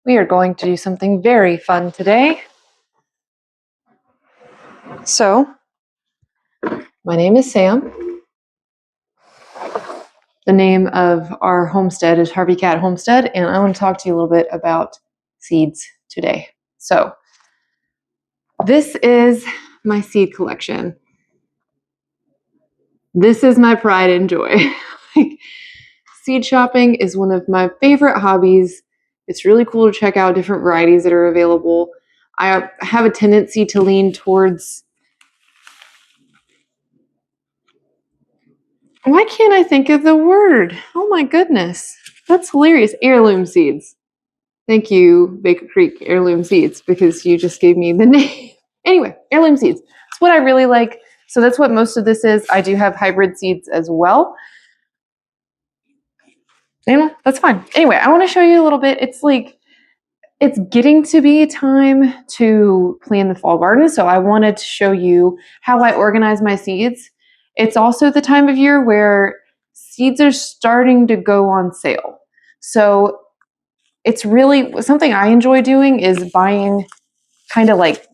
We are going to do something very fun today. So, my name is Sam. The name of our homestead is Harvey Cat Homestead, and I want to talk to you a little bit about seeds today. So, this is my seed collection. This is my pride and joy. Seed shopping is one of my favorite hobbies. It's really cool to check out different varieties that are available. I have a tendency to lean towards, why can't I think of the word? Oh my goodness. That's hilarious. Heirloom seeds. Thank you, Baker Creek Heirloom Seeds, because you just gave me the name. Anyway, heirloom seeds. It's what I really like. So that's what most of this is. I do have hybrid seeds as well. Anyway, that's fine. Anyway, I want to show you a little bit. It's getting to be time to plan the fall garden. So I wanted to show you how I organize my seeds. It's also the time of year where seeds are starting to go on sale. So it's really something I enjoy doing is buying kind of like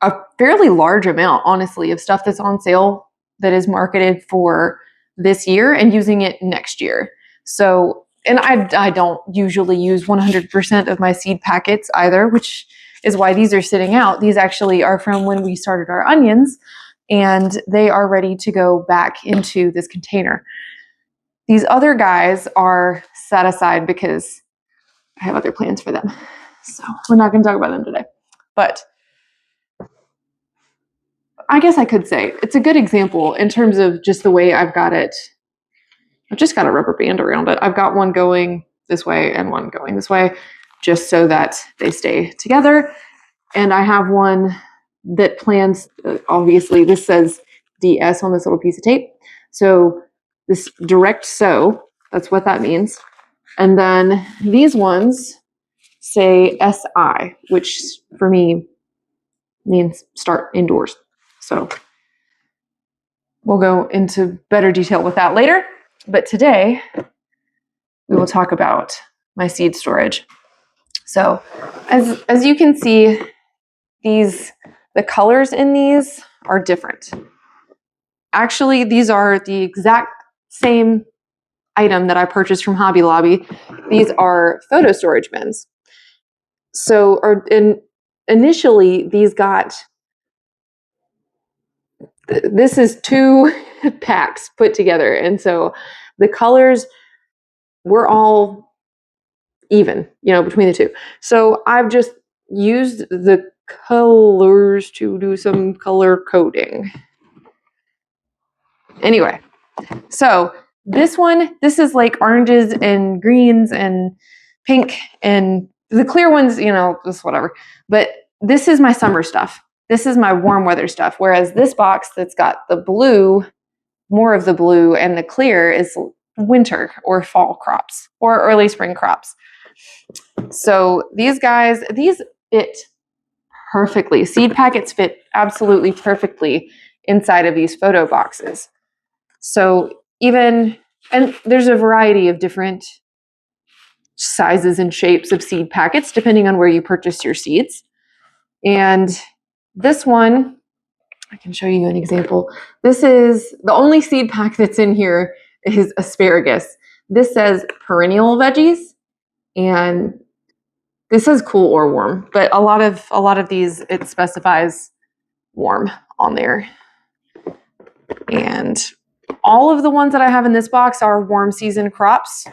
a fairly large amount, honestly, of stuff that's on sale that is marketed for this year and using it next year. So, and I don't usually use 100% of my seed packets either, which is why these are sitting out. These actually are from when we started our onions, and they are ready to go back into this container. These other guys are set aside because I have other plans for them. So we're not going to talk about them today. But I guess I could say it's a good example in terms of just the way I've got it. I've just got a rubber band around it. I've got one going this way and one going this way, just so that they stay together. And I have one that plans, obviously, this says DS on this little piece of tape. So this direct sew, that's what that means. And then these ones say SI, which for me means start indoors. So we'll go into better detail with that later. But today we will talk about my seed storage. So as you can see, the colors in these are different. Actually, these are the exact same item that I purchased from Hobby Lobby. These are photo storage bins. So, initially, these got, this is 2 packs put together. And so the colors were all even, between the 2. So I've just used the colors to do some color coding. Anyway, so this is like oranges and greens and pink, and the clear ones, just whatever. But this is my summer stuff. This is my warm weather stuff. Whereas this box that's got the blue, more of the blue, and the clear is winter or fall crops or early spring crops. So these guys, these fit perfectly. Seed packets fit absolutely perfectly inside of these photo boxes. So and there's a variety of different sizes and shapes of seed packets depending on where you purchase your seeds. And this one, I can show you an example. This is the only seed pack that's in here is asparagus. This says perennial veggies, and this says cool or warm, but a lot of these, it specifies warm on there. And all of the ones that I have in this box are warm season crops.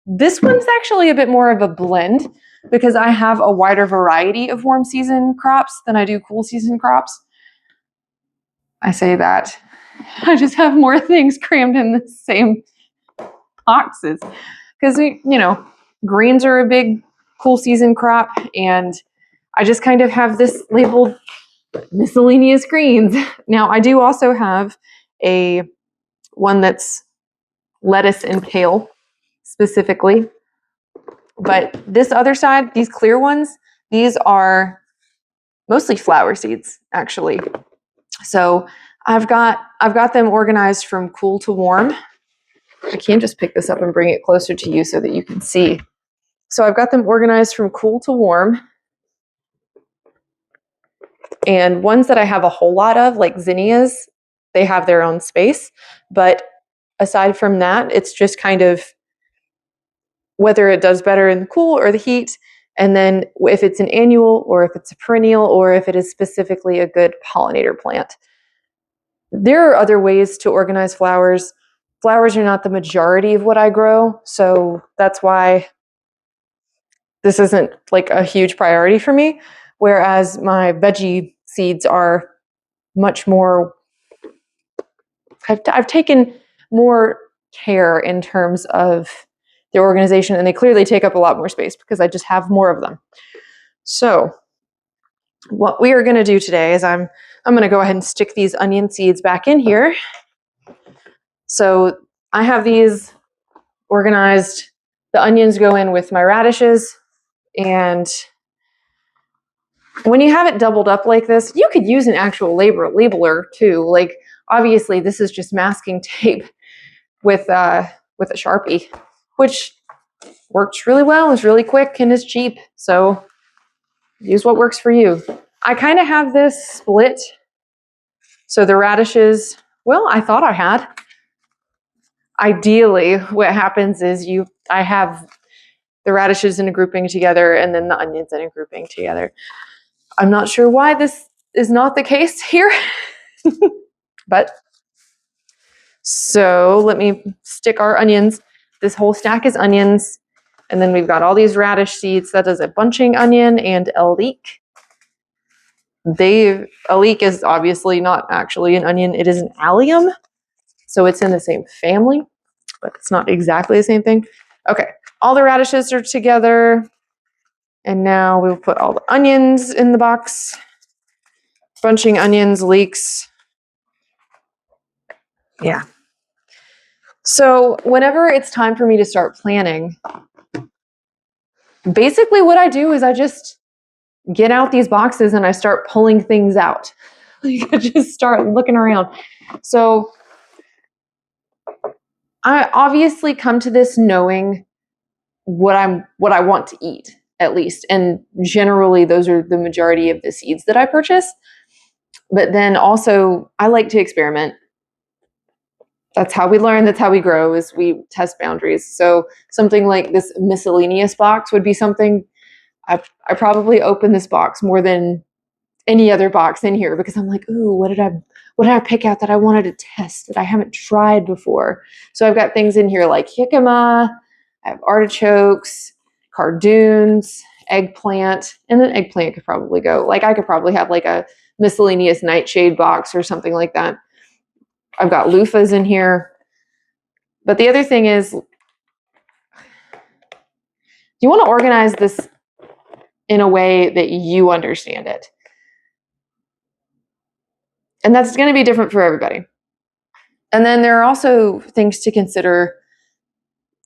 This one's actually a bit more of a blend because I have a wider variety of warm season crops than I do cool season crops. I say that. I just have more things crammed in the same boxes because, greens are a big cool season crop, and I just kind of have this labeled miscellaneous greens. Now, I do also have one that's lettuce and kale specifically. But this other side, these clear ones, these are mostly flower seeds, actually. So I've got them organized from cool to warm. I can just pick this up and bring it closer to you so that you can see. So I've got them organized from cool to warm. And ones that I have a whole lot of, like zinnias, they have their own space. But aside from that, it's just kind of whether it does better in the cool or the heat. And then if it's an annual or if it's a perennial or if it is specifically a good pollinator plant. There are other ways to organize flowers. Flowers are not the majority of what I grow. So that's why this isn't like a huge priority for me. Whereas my veggie seeds are much more, I've taken more care in terms of their organization, and they clearly take up a lot more space because I just have more of them. So what we are going to do today is I'm going to go ahead and stick these onion seeds back in here. So I have these organized. The onions go in with my radishes, and when you have it doubled up like this, you could use an actual labeler too. Like obviously this is just masking tape with a Sharpie, which works really well, is really quick, and is cheap. So use what works for you. I kind of have this split. So the radishes, well, I thought I had. Ideally, what happens is I have the radishes in a grouping together and then the onions in a grouping together. I'm not sure why this is not the case here, but so let me stick our onions. This whole stack is onions. And then we've got all these radish seeds. That is a bunching onion and a leek. A leek is obviously not actually an onion. It is an allium. So it's in the same family, but it's not exactly the same thing. Okay, all the radishes are together. And now we'll put all the onions in the box. Bunching onions, leeks. Yeah. So whenever it's time for me to start planning, basically what I do is I just get out these boxes and I start pulling things out. Like I just start looking around. So I obviously come to this knowing what I want to eat, at least. And generally those are the majority of the seeds that I purchase. But then also I like to experiment. That's how we learn, that's how we grow, is we test boundaries. So something like this miscellaneous box would be something I probably open this box more than any other box in here because I'm like, ooh, what did I pick out that I wanted to test that I haven't tried before? So I've got things in here like jicama, I have artichokes, cardoons, eggplant, and then eggplant could probably go. Like I could probably have like a miscellaneous nightshade box or something like that. I've got loofahs in here. But the other thing is, you want to organize this in a way that you understand it. And that's going to be different for everybody. And then there are also things to consider,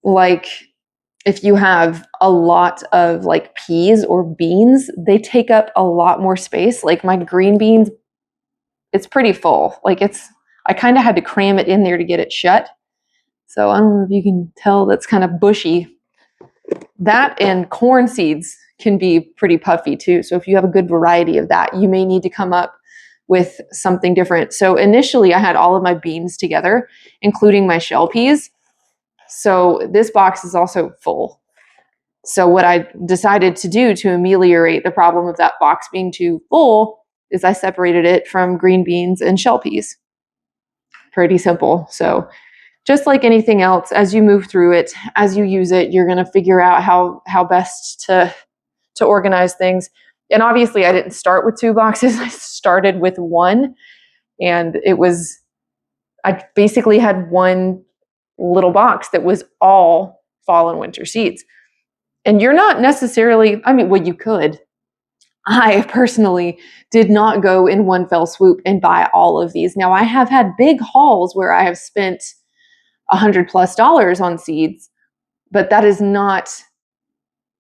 like if you have a lot of like peas or beans, they take up a lot more space. Like my green beans, it's pretty full. Like I kind of had to cram it in there to get it shut. So I don't know if you can tell, that's kind of bushy. That and corn seeds can be pretty puffy too. So if you have a good variety of that, you may need to come up with something different. So initially I had all of my beans together, including my shell peas. So this box is also full. So what I decided to do to ameliorate the problem of that box being too full is I separated it from green beans and shell peas. Pretty simple. So just like anything else, as you move through it, as you use it, you're going to figure out how best to organize things. And obviously I didn't start with 2 boxes. I started with 1, and I basically had one little box that was all fall and winter seeds. And you're not necessarily, well, you could. I personally did not go in one fell swoop and buy all of these. Now I have had big hauls where I have spent $100+ on seeds, but that is not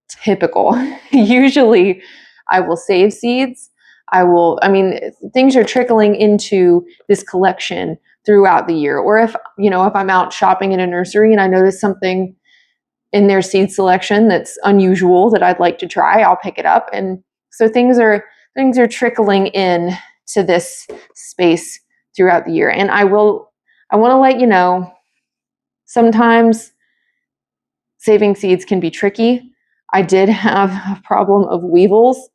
typical. Usually I will save seeds. Things are trickling into this collection, throughout the year. Or if I'm out shopping in a nursery and I notice something in their seed selection that's unusual that I'd like to try, I'll pick it up. And so things are trickling in to this space throughout the year. And I want to let you know, sometimes saving seeds can be tricky. I did have a problem of weevils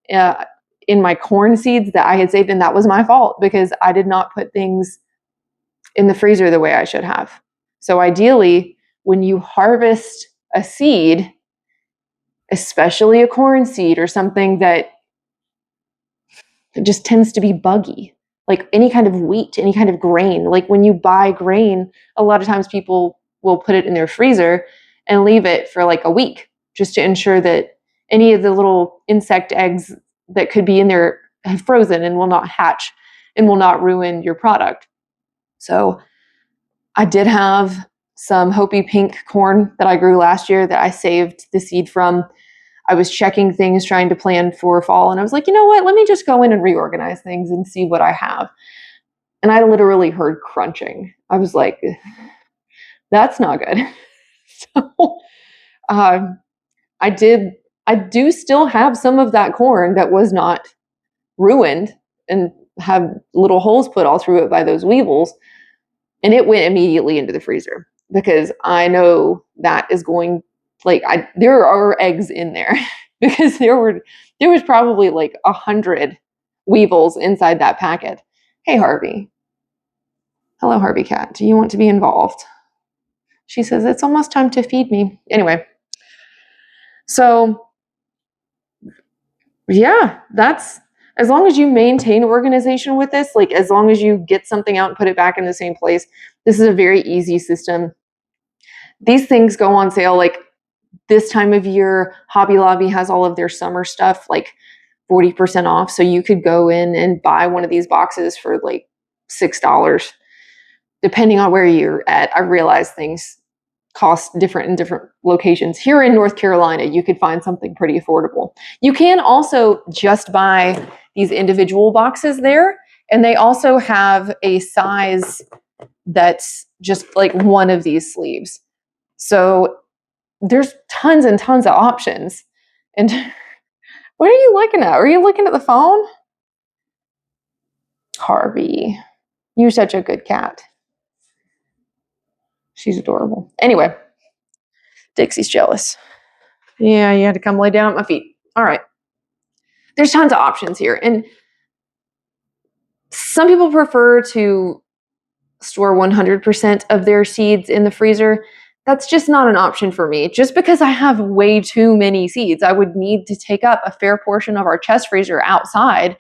in my corn seeds that I had saved, and that was my fault because I did not put things in the freezer the way I should have. So ideally, when you harvest a seed, especially a corn seed or something that just tends to be buggy, like any kind of wheat, any kind of grain, like when you buy grain, a lot of times people will put it in their freezer and leave it for like a week just to ensure that any of the little insect eggs that could be in there have frozen and will not hatch and will not ruin your product. So I did have some Hopi pink corn that I grew last year that I saved the seed from. I was checking things, trying to plan for fall, and I was like, you know what? Let me just go in and reorganize things and see what I have. And I literally heard crunching. I was like, that's not good. So I do still have some of that corn that was not ruined and have little holes put all through it by those weevils. And it went immediately into the freezer because I know that is going, there are eggs in there because there was probably like 100 weevils inside that packet. Hey, Harvey. Hello, Harvey cat. Do you want to be involved? She says, it's almost time to feed me. Anyway, so yeah, that's, as long as you maintain organization with this, like as long as you get something out and put it back in the same place, this is a very easy system. These things go on sale like this time of year. Hobby Lobby has all of their summer stuff like 40% off. So you could go in and buy one of these boxes for like $6, depending on where you're at. I realize things cost different in different locations. Here in North Carolina, you could find something pretty affordable. You can also just buy these individual boxes there, and they also have a size that's just like one of these sleeves. So there's tons and tons of options. And what are you looking at? Are you looking at the phone? Harvey, you're such a good cat. She's adorable. Anyway, Dixie's jealous. Yeah, you had to come lay down at my feet. All right. There's tons of options here. And some people prefer to store 100% of their seeds in the freezer. That's just not an option for me. Just because I have way too many seeds, I would need to take up a fair portion of our chest freezer outside.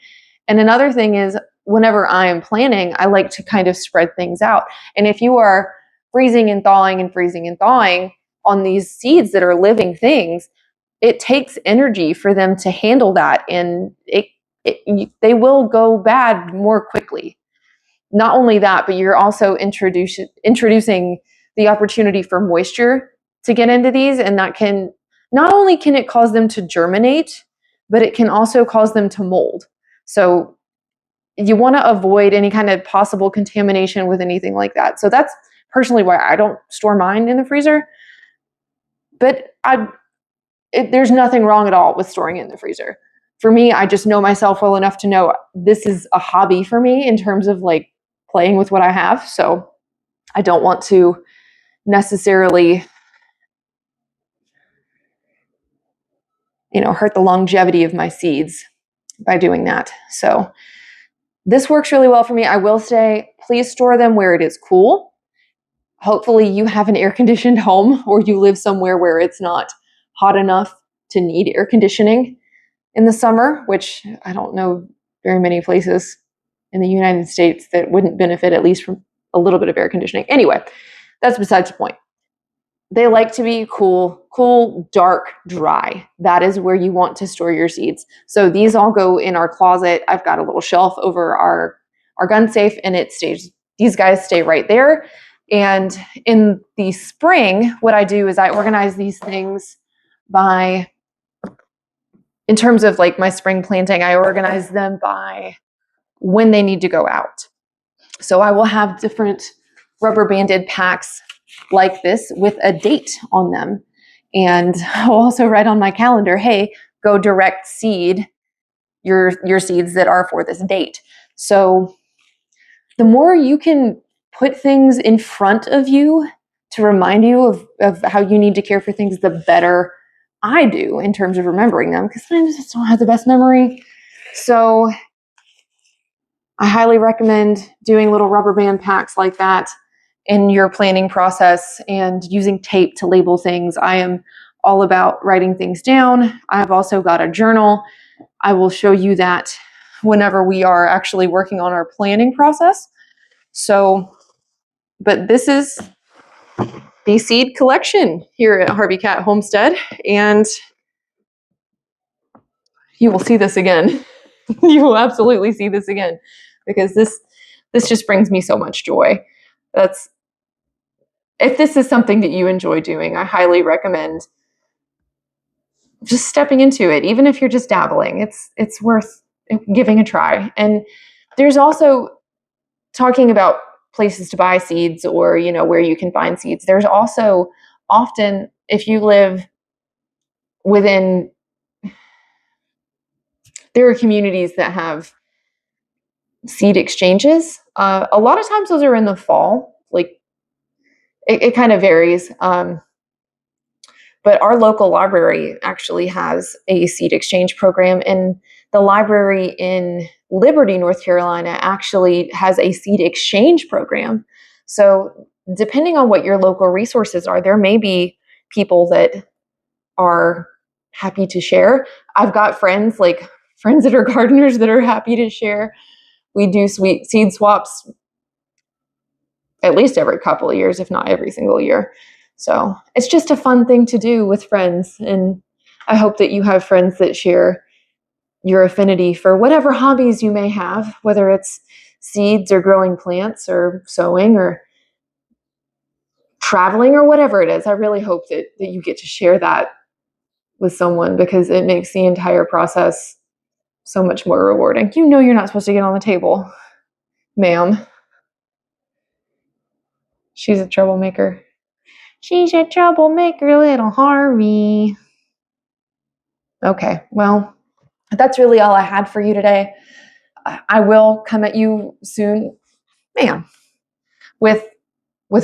And another thing is, whenever I am planning, I like to kind of spread things out. And if you are freezing and thawing on these seeds that are living things, it takes energy for them to handle that, and they will go bad more quickly. Not only that, but you're also introducing the opportunity for moisture to get into these, and that can, not only can it cause them to germinate, but it can also cause them to mold. So you want to avoid any kind of possible contamination with anything like that. So that's personally why I don't store mine in the freezer. But there's nothing wrong at all with storing it in the freezer. For me, I just know myself well enough to know this is a hobby for me in terms of like playing with what I have. So I don't want to necessarily, hurt the longevity of my seeds by doing that. So this works really well for me. I will say, please store them where it is cool. Hopefully you have an air-conditioned home, or you live somewhere where it's not hot enough to need air conditioning in the summer, which I don't know very many places in the United States that wouldn't benefit at least from a little bit of air conditioning. Anyway, that's besides the point. They like to be cool, dark, dry. That is where you want to store your seeds. So these all go in our closet. I've got a little shelf over our gun safe, and these guys stay right there. And in the spring, what I do is I organize these things in terms of like my spring planting, I organize them by when they need to go out. So I will have different rubber banded packs like this with a date on them. And I'll also write on my calendar, hey, go direct seed your seeds that are for this date. So the more you can put things in front of you to remind you of how you need to care for things, the better I do in terms of remembering them, because sometimes I just don't have the best memory. So I highly recommend doing little rubber band packs like that in your planning process and using tape to label things. I am all about writing things down. I've also got a journal. I will show you that whenever we are actually working on our planning process. So, but this is the seed collection here at Harvey Cat Homestead, and you will see this again. You will absolutely see this again, because this just brings me so much joy. That's If this is something that you enjoy doing, I highly recommend just stepping into it. Even if you're just dabbling, it's worth giving a try. And there's also, talking about places to buy seeds, or where you can find seeds, there's also often, if you live within, there are communities that have seed exchanges. A lot of times those are in the fall. Like, it kind of varies. But our local library actually has a seed exchange program, and the library in Liberty, North Carolina actually has a seed exchange program. So depending on what your local resources are, there may be people that are happy to share. I've got friends that are gardeners that are happy to share. We do sweet seed swaps at least every couple of years, if not every single year. So it's just a fun thing to do with friends. And I hope that you have friends that share your affinity for whatever hobbies you may have, whether it's seeds or growing plants or sewing or traveling or whatever it is. I really hope that you get to share that with someone, because it makes the entire process so much more rewarding. You're not supposed to get on the table, ma'am. She's a troublemaker. She's a troublemaker, little Harvey. Okay, well, that's really all I had for you today. I will come at you soon, ma'am, with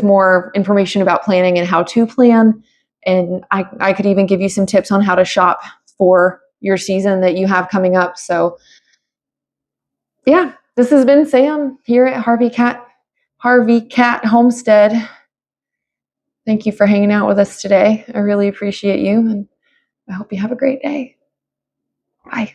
more information about planning and how to plan. And I could even give you some tips on how to shop for your season that you have coming up. So yeah, this has been Sam here at Harvey Cat Homestead. Thank you for hanging out with us today. I really appreciate you, and I hope you have a great day. Bye.